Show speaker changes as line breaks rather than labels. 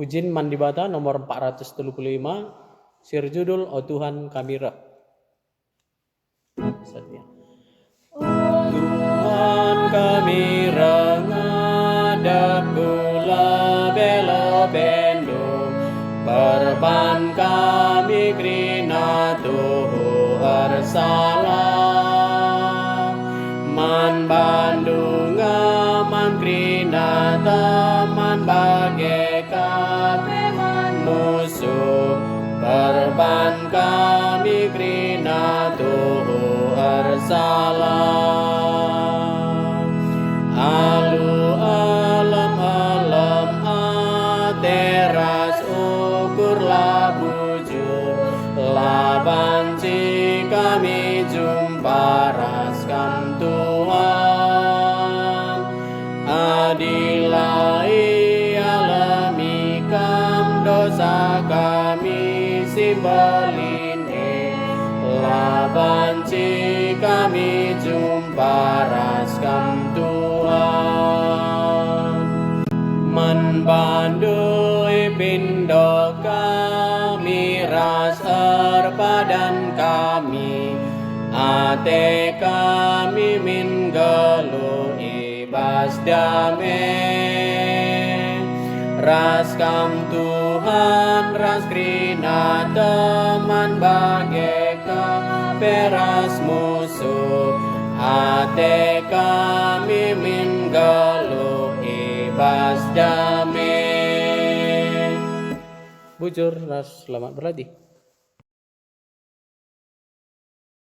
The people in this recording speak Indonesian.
Ujin Mandibata nomor 435, Sirjudul O Tuhan Kami Rah. Tuhan kami rengadap kula belo bendo, perban kami krina tuhu arsalah, man Bandung man krina taman bagai kape musuh, perban kami krina tuhu arsalah. Alu alam teras ukur la bujur, labanci kami jumpa raskan Tuhan, adilai alami kam dosa kami simboline, labanci kami jumpa raskan Tuhan. Man bandui pindo kami ras padan kami, ate kami min gelu ibas damai, ras kam Tuhan ras krina teman bagai peras musuh, ate kami min gelu ibas damai. Bujur ras selamat berlatih.